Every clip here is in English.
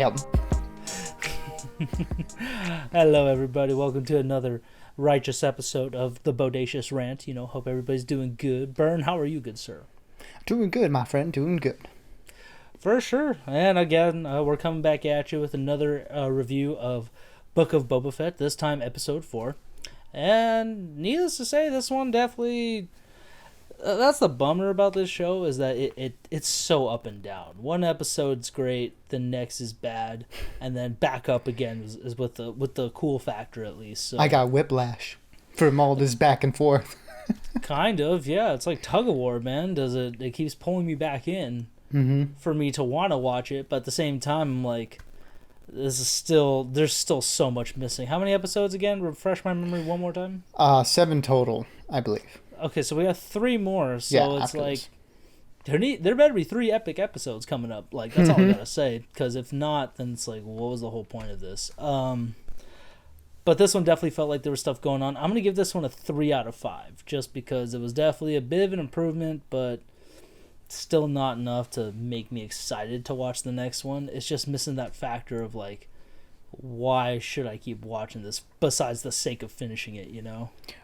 am. Hello, everybody. Welcome to another righteous episode of the Bodacious Rant. Hope everybody's doing good. Byrne, how are you, good sir? Doing good, my friend. Doing good. For sure. And again, we're coming back at you with another review of Book of Boba Fett, this time episode 4. And needless to say, this one definitely... that's the bummer about this show, is that it's so up and down. One episode's great, the next is bad, and then back up again is with the cool factor, at least. So, I got whiplash from all this back and forth. kind of, yeah. It's like tug of war, man. It keeps pulling me back in for me to want to watch it, but at the same time, I'm like, there's still so much missing. How many episodes again? Refresh my memory one more time. 7 total, I believe. Okay, so we have 3 more. So yeah, it's like there better be 3 epic episodes coming up. Like, that's all I gotta say. Because if not, then it's like, what was the whole point of this? But this one definitely felt like there was stuff going on. I'm gonna give this one a 3 out of 5, just because it was definitely a bit of an improvement, but still not enough to make me excited to watch the next one. It's just missing that factor of like, why should I keep watching this besides the sake of finishing it,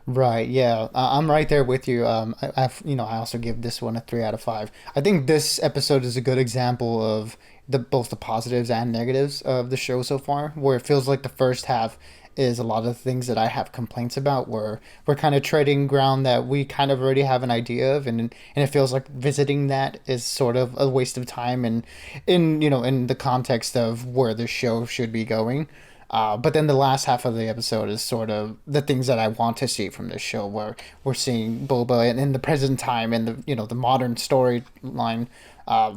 Right, yeah. I'm right there with you. I also give this one a 3 out of 5. I think this episode is a good example of both the positives and negatives of the show so far, where it feels like the first half is a lot of the things that I have complaints about, where we're kind of treading ground that we kind of already have an idea of, and it feels like visiting that is sort of a waste of time, and in the context of where the show should be going. But then the last half of the episode is sort of the things that I want to see from this show, where we're seeing Boba in the present time and the modern storyline.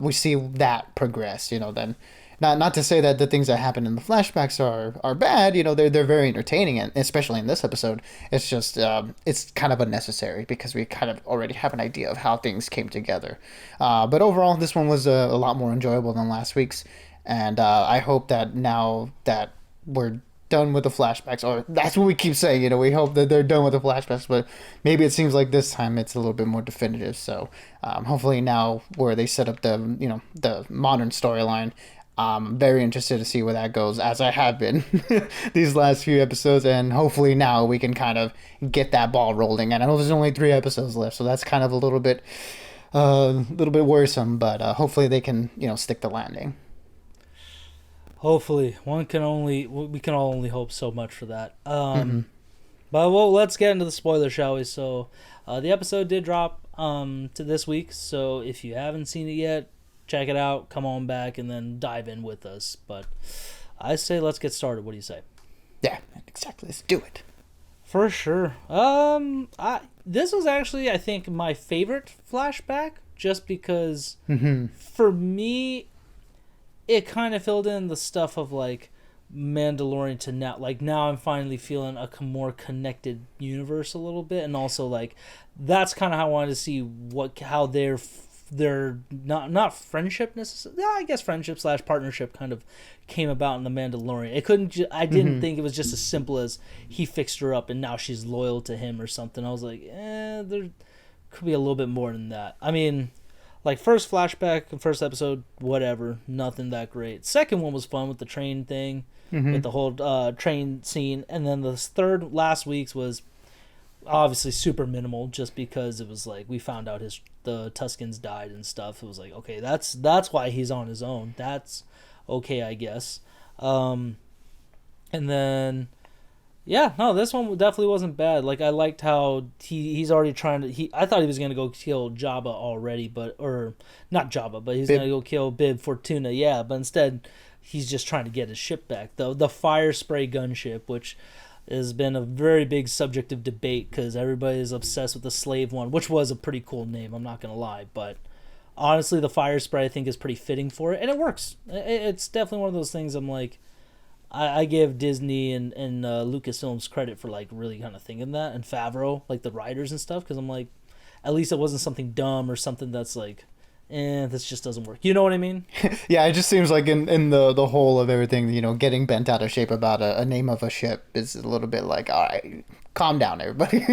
We see that progress. Then not to say that the things that happen in the flashbacks are bad. They're very entertaining, and especially in this episode, it's just it's kind of unnecessary because we kind of already have an idea of how things came together. But overall, this one was a lot more enjoyable than last week's, and I hope that now that we're done with the flashbacks, or that's what we keep saying, we hope that they're done with the flashbacks, but maybe it seems like this time it's a little bit more definitive. So hopefully now where they set up the modern storyline, I'm very interested to see where that goes, as I have been these last few episodes, and hopefully now we can kind of get that ball rolling. And I know there's only 3 episodes left, so that's kind of a little bit worrisome, but hopefully they can stick the landing. Hopefully. We can all only hope so much for that. But well, let's get into the spoilers, shall we? So the episode did drop to this week, so if you haven't seen it yet, check it out, come on back, and then dive in with us. But I say let's get started. What do you say? Yeah, exactly. Let's do it. For sure. This was actually, I think, my favorite flashback, just because for me, it kind of filled in the stuff of like Mandalorian to now. Like, now I'm finally feeling a more connected universe a little bit, and also like that's kind of how I wanted to see how their not friendship necessarily. Yeah, I guess friendship / partnership kind of came about in the Mandalorian. I didn't think it was just as simple as he fixed her up and now she's loyal to him or something. I was like, there could be a little bit more than that. I mean, like, first flashback, first episode, whatever, nothing that great. Second one was fun with the train thing, with the whole train scene, and then the third, last week's, was obviously super minimal, just because it was like we found out the Tuskens died and stuff. It was like, okay, that's why he's on his own. That's okay, I guess. And then, yeah, no, this one definitely wasn't bad. Like, I liked how he's already trying to. I thought he was gonna go kill Jabba already, or not Jabba, but he's gonna go kill Bib Fortuna. Yeah, but instead, he's just trying to get his ship back. The fire spray gunship, which has been a very big subject of debate because everybody is obsessed with the Slave One, which was a pretty cool name, I'm not gonna lie, but honestly, the fire spray I think is pretty fitting for it, and it works. It's definitely one of those things I'm like, I give Disney and Lucasfilms credit for like really kind of thinking that, and Favreau, like the writers and stuff, because I'm like, at least it wasn't something dumb or something that's like, this just doesn't work. You know what I mean? Yeah, it just seems like in the whole of everything, getting bent out of shape about a name of a ship is a little bit like, all right, calm down, everybody.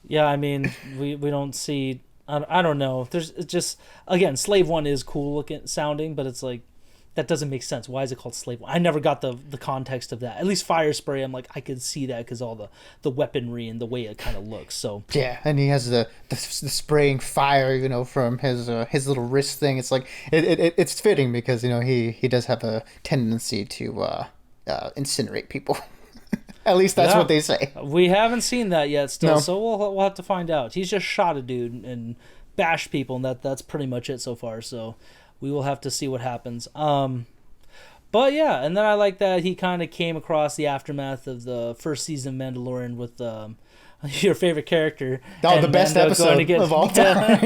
Yeah, I mean, we don't see. I don't know. It's just, again, Slave One is cool looking sounding, but it's like, that doesn't make sense. Why is it called slave? I never got the context of that. At least fire spray, I'm like, I could see that because all the weaponry and the way it kind of looks. So Yeah, and he has the spraying fire, from his little wrist thing. It's like it's fitting because he does have a tendency to incinerate people. At least that's what they say. We haven't seen that yet still, No. so we'll have to find out. He's just shot a dude and bashed people, and that's pretty much it so far. So we will have to see what happens. But yeah, and then I like that he kind of came across the aftermath of the first season of Mandalorian with your favorite character. Oh, the best episode of all time.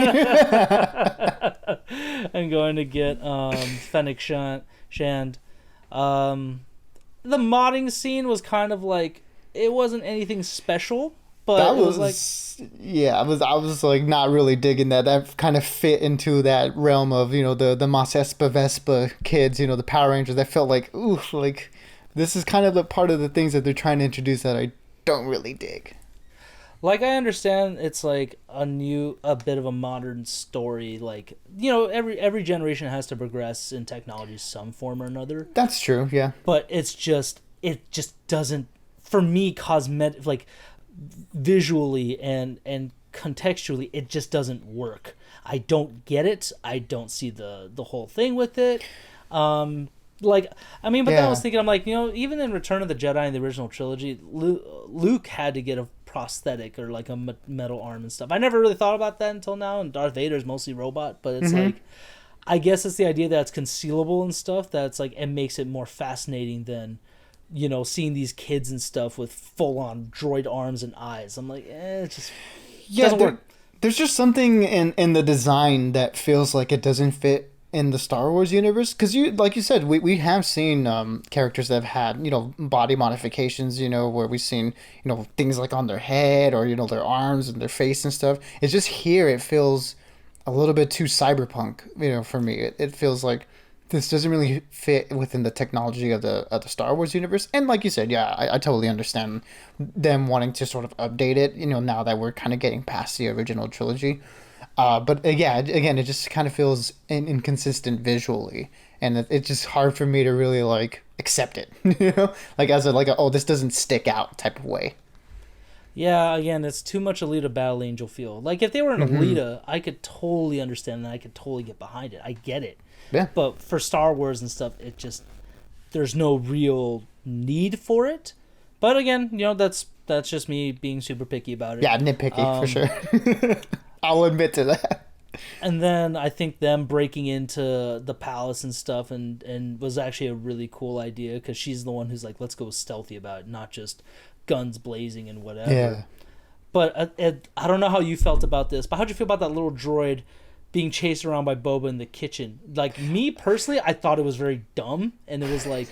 And going to get Fennec Shand. The modding scene was kind of like, it wasn't anything special, but That it was like, I was like not really digging that. That kind of fit into that realm of the Mos Espa Vespa kids, the Power Rangers. That felt like, oof, like this is kind of the part of the things that they're trying to introduce that I don't really dig. Like, I understand it's like a bit of a modern story. Like, every generation has to progress in technology some form or another. That's true, yeah. But it just doesn't, for me, like visually and contextually, it just doesn't work. I don't get it. I don't see the whole thing with it. Then I was thinking, I'm like, even in Return of the Jedi in the original trilogy, Luke had to get a prosthetic or like a metal arm and stuff. I never really thought about that until now, and Darth Vader's mostly robot, but it's like, I guess it's the idea that it's concealable and stuff, that's like, it makes it more fascinating than seeing these kids and stuff with full-on droid arms and eyes. I'm like, it just doesn't work. There's just something in the design that feels like it doesn't fit in the Star Wars universe, because like you said, we have seen characters that have had body modifications, where we've seen things like on their head or their arms and their face and stuff. It's just here it feels a little bit too cyberpunk, for me. It feels like this doesn't really fit within the technology of the Star Wars universe. And like you said, yeah, I totally understand them wanting to sort of update it, now that we're kind of getting past the original trilogy. But yeah, again, it just kind of feels inconsistent visually, and it's just hard for me to really like accept it, like as oh, this doesn't stick out type of way. Yeah, again, it's too much Alita Battle Angel feel. Like, if they were an Alita, I could totally understand that. I could totally get behind it. I get it. Yeah. But for Star Wars and stuff, there's no real need for it. But again, that's just me being super picky about it. Yeah, nitpicky for sure. I'll admit to that. And then I think them breaking into the palace and stuff and was actually a really cool idea, because she's the one who's like, let's go stealthy about it, not just guns blazing and whatever. Yeah. But I don't know how you felt about this, but how'd you feel about that little droid being chased around by Boba in the kitchen? Like, me personally, I thought it was very dumb, and it was like,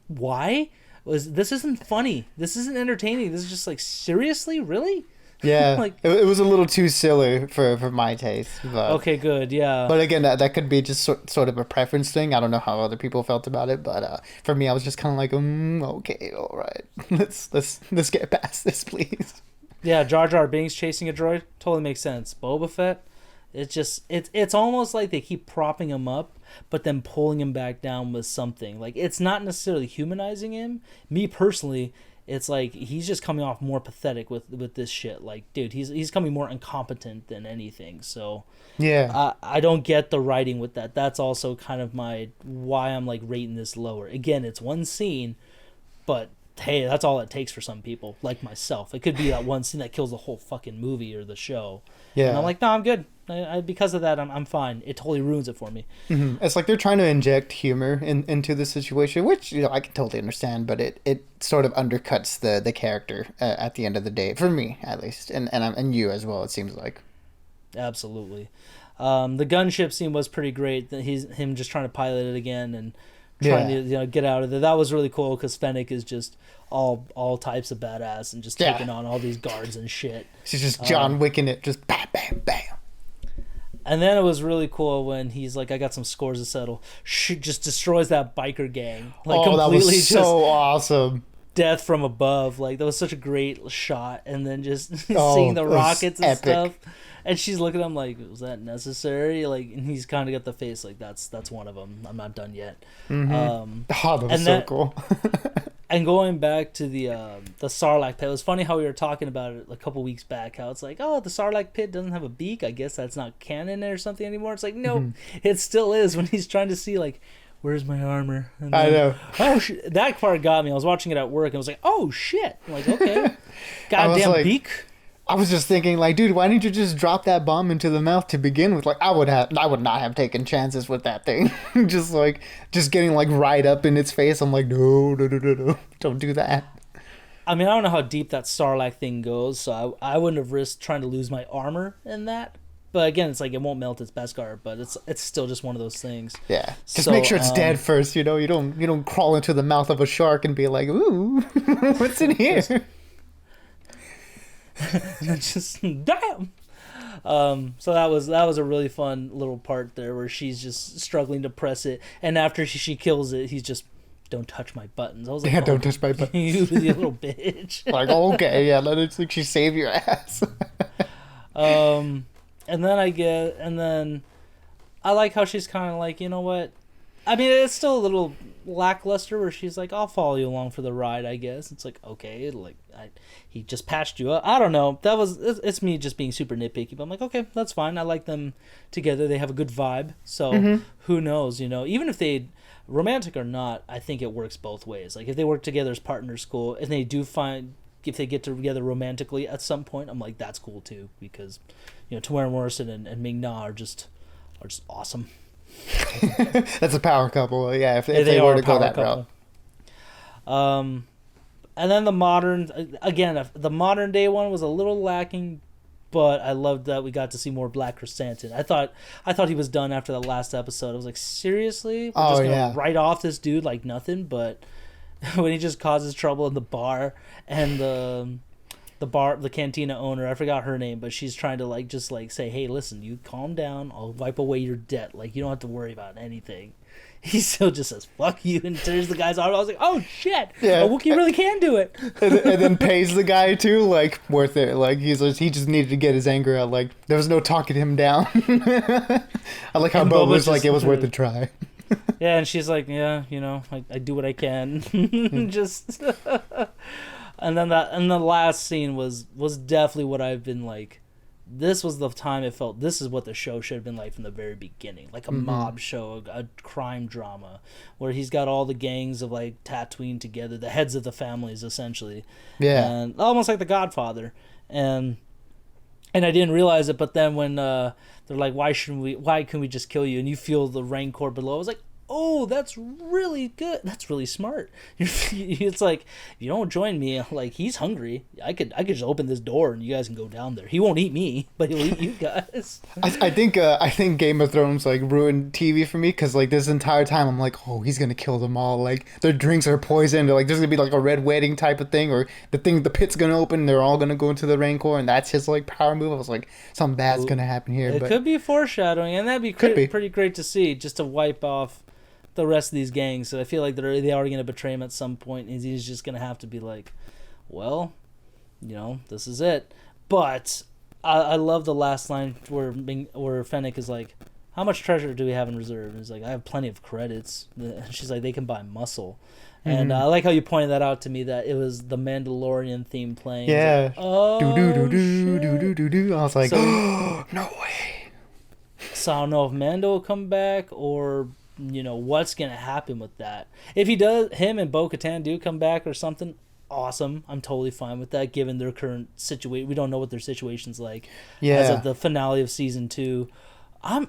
why? This isn't funny. This isn't entertaining. This is just like, seriously? Really? Yeah, Like, it was a little too silly for my taste. But, okay, good, yeah. But again, that could be just sort of a preference thing. I don't know how other people felt about it, but for me, I was just kind of like, okay, all right, let's get past this, please. Yeah, Jar Jar Binks chasing a droid totally makes sense. Boba Fett, it's almost like they keep propping him up, but then pulling him back down with something. Like, it's not necessarily humanizing him. Me personally, it's like he's just coming off more pathetic with this shit. Like, dude, he's coming more incompetent than anything. So yeah, I don't get the writing with that. That's also kind of why I'm like rating this lower. Again, it's one scene, but hey, that's all it takes for some people, like myself. It could be that one scene that kills the whole fucking movie or the show. Yeah, and I'm like, no, I'm good. Because of that, I'm fine. It totally ruins it for me. Mm-hmm. It's like they're trying to inject humor into the situation, which I can totally understand, but it sort of undercuts the character at the end of the day, for me at least, and you as well. It seems like. Absolutely, the gunship scene was pretty great. Him just trying to pilot it again and trying to get out of there. That was really cool, because Fennec is just all types of badass and just taking on all these guards and shit. She's just John Wicking it, just bam, bam, bam. And then it was really cool when he's like, I got some scores to settle. Just destroys that biker gang. Like, that completely was so awesome. death from above. Like that was such a great shot, and then just seeing Oh, the it was rockets and epic. stuff. And she's looking at him like, "Was that necessary?" Like, and he's kind of got the face like, "That's one of them. I'm not done yet." Mm-hmm. Oh, that was And so that cool. and going back to the Sarlacc pit, it was funny how we were talking about it a couple weeks back. How it's like, oh, the Sarlacc pit doesn't have a beak. I guess that's not canon or something anymore. It's like, nope, it still is. When he's trying to see like, where's my armor? And I then, know. oh, that part got me. I was watching it at work and I was like, oh shit. I'm like, okay, goddamn like, beak. I was just thinking, like, dude, why didn't you just drop that bomb into the mouth to begin with? Like, I would not have taken chances with that thing. just getting like right up in its face. I'm like, no, no, no, no, no, don't do that. I mean, I don't know how deep that Sarlacc thing goes, so I wouldn't have risked trying to lose my armor in that. But again, it's like it won't melt its Beskar, but it's still just one of those things. Yeah, just So, make sure it's dead first. You know, you don't crawl into the mouth of a shark and be like, ooh, what's in here? Just damn. So that was a really fun little part there where she's just struggling to press it, and after she kills it, he's just, don't touch my buttons. I was like, Yeah, oh, don't touch my butt. you little bitch. Like, okay, yeah, let it like she save your ass. And then I like how she's kind of like, you know what? I mean, it's still a little lackluster where she's like, I'll follow you along for the ride, I guess. It's like, okay, like he just patched you up. I don't know. It's me just being super nitpicky, but I'm like, okay, that's fine. I like them together. They have a good vibe. So who knows, you know, even if they romantic or not, I think it works both ways. Like if they work together as partners, cool. And they do find, if they get together romantically at some point, I'm like, that's cool too, because you know, Tamara Morrison and Ming Na are just awesome. That's a power couple. Yeah, if they were to go that route. And then the modern day one was a little lacking, but I loved that we got to see more Black Chrysanthemum. I thought he was done after the last episode. I was like, seriously, we're just gonna write off this dude like nothing. But when he just causes trouble in the bar, and the cantina owner, I forgot her name, but she's trying to just say, hey, listen, you calm down, I'll wipe away your debt, like you don't have to worry about anything. He still just says fuck you and tears the guy's arm. I was like, oh shit, yeah, a Wookiee really can do it. and then pays the guy too, like worth it. Like he just needed to get his anger out. Like there was no talking him down. I like how Boba was like, it was worth a try. Yeah, and she's like, yeah, you know, I do what I can. Just and then the last scene was definitely what I've been like. This was the time it felt, this is what the show should have been like from the very beginning, like a mob show, a crime drama, where he's got all the gangs of like Tatooine together, the heads of the families essentially, and almost like The Godfather, and I didn't realize it, but then when they're like, why can we just kill you, and you feel the rancor below, I was like, oh, that's really good. That's really smart. It's like, if you don't join me, like he's hungry. I could just open this door and you guys can go down there. He won't eat me, but he'll eat you guys. I think Game of Thrones like ruined TV for me, because like this entire time I'm like, oh, he's gonna kill them all. Like their drinks are poisoned. Or, like there's gonna be like a red wedding type of thing, or the pit's gonna open. And they're all gonna go into the rancor, and that's his like power move. I was like, something bad's gonna happen here. It could be foreshadowing, and that'd be pretty great to see, just to wipe off the rest of these gangs. So I feel like they are going to betray him at some point, and he's just going to have to be like, well, you know, this is it. But I love the last line where Fennec is like, how much treasure do we have in reserve? And he's like, I have plenty of credits. And she's like, they can buy muscle. And I like how you pointed that out to me, that it was the Mandalorian theme playing. Yeah. Like, oh, do. I was like, oh, no way. So I don't know if Mando will come back, or you know what's gonna happen with that. If he does, him and Bo-Katan do come back or something, awesome. I'm totally fine with that, given their current situation. We don't know what their situation's like as of the finale of season 2. I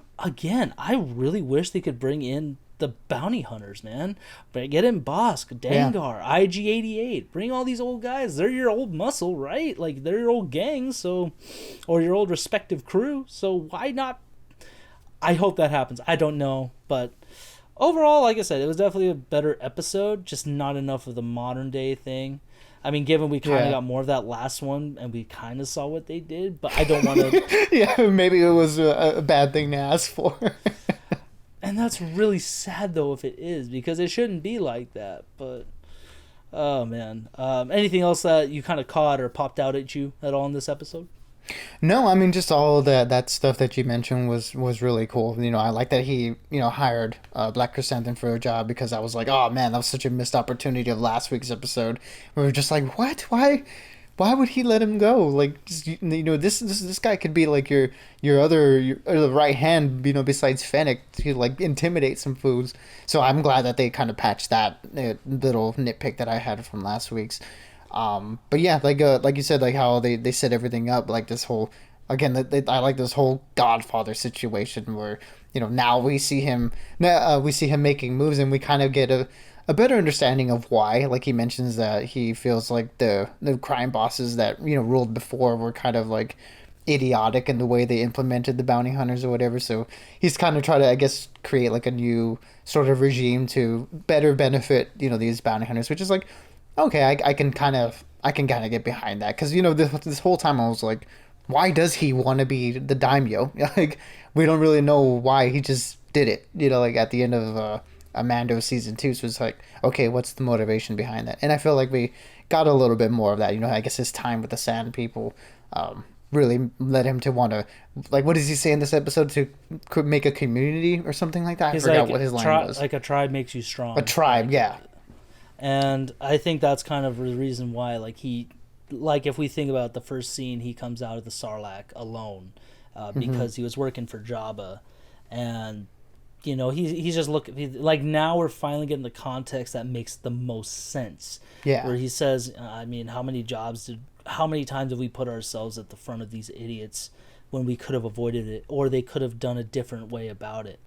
really wish they could bring in the bounty hunters, man. But get in Bosk, Dengar, IG-88. Bring all these old guys. They're your old muscle, right? Like they're your old gangs, so, or your old respective crew. So why not? I hope that happens. I don't know, but overall, like I said, it was definitely a better episode, just not enough of the modern day thing. I mean, given we kind of got more of that last one, and we kind of saw what they did, but I don't want to... Yeah, maybe it was a bad thing to ask for. And that's really sad, though, if it is, because it shouldn't be like that, but... Oh man. Anything else that you kind of caught or popped out at you at all in this episode? No, I mean just all of that stuff that you mentioned was really cool. You know, I like that he hired Black Chrysanthemum for a job because I was like, oh man, that was such a missed opportunity of last week's episode. We were just like, what? Why would he let him go? Like, just, this guy could be like your right hand, besides Fennec to like intimidate some fools. So I'm glad that they kind of patched that little nitpick that I had from last week's. But yeah, like you said, like how they set everything up, like this whole again, I like this whole Godfather situation where now we see him making moves, and we kind of get a better understanding of why. Like he mentions that he feels like the crime bosses that ruled before were kind of like idiotic in the way they implemented the bounty hunters or whatever. So he's kind of trying to, I guess, create like a new sort of regime to better benefit these bounty hunters, which is like okay, I can kind of get behind that because this whole time I was like, why does he want to be the daimyo? Like we don't really know why he just did it. Like at the end of Mando season 2, so it's like, okay, what's the motivation behind that? And I feel like we got a little bit more of that. I guess his time with the Sand People really led him to want to, like, what does he say in this episode, to make a community or something like that? I forgot what his line was. Like a tribe makes you strong. A tribe, yeah. And I think that's kind of the reason why, like if we think about the first scene, he comes out of the Sarlacc alone because he was working for Jabba, and he's just looking like now we're finally getting the context that makes the most sense. Yeah, where he says, I mean, how many times have we put ourselves at the front of these idiots when we could have avoided it, or they could have done a different way about it?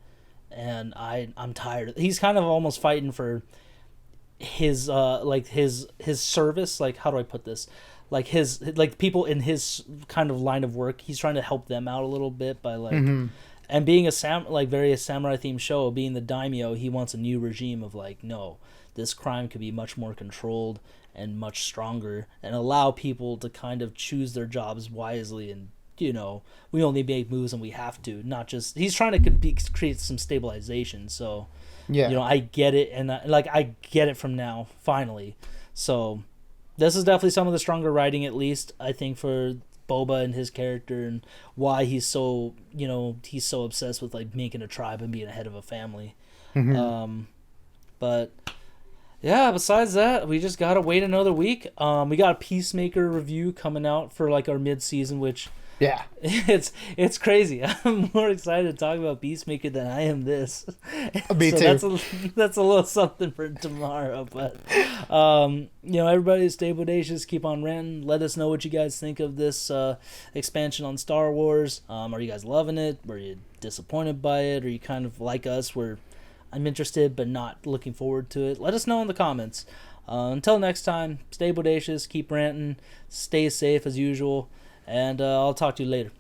And I'm tired. He's kind of almost fighting for his his service, like how do I put this, like his people in his kind of line of work. He's trying to help them out a little bit by and being a very samurai themed show, being the daimyo, he wants a new regime of like, no, this crime could be much more controlled and much stronger, and allow people to kind of choose their jobs wisely, and we only make moves when we have to, not just. He's trying to create some stabilization. So yeah, I get it, and I get it from now finally. So this is definitely some of the stronger writing, at least I think, for Boba and his character, and why he's so he's so obsessed with like making a tribe and being a head of a family. But yeah, besides that, we just gotta wait another week. We got a Peacemaker review coming out for like our mid-season, which yeah, it's crazy. I'm more excited to talk about Peacemaker than I am this. Me too. That's a little something for tomorrow. But everybody stay bodacious, keep on ranting. Let us know what you guys think of this expansion on Star Wars. Are you guys loving it? Were you disappointed by it? Are you kind of like us, where I'm interested but not looking forward to it? Let us know in the comments. Until next time, stay bodacious, keep ranting, stay safe as usual. And I'll talk to you later.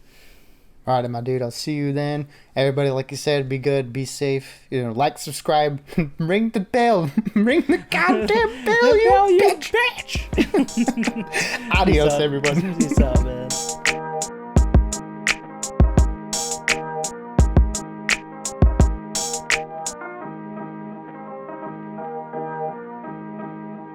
All right, my dude. I'll see you then. Everybody, like you said, be good, be safe. Like, subscribe, ring the bell, ring the goddamn bell, you bitch. Adios, everybody. Peace out, man.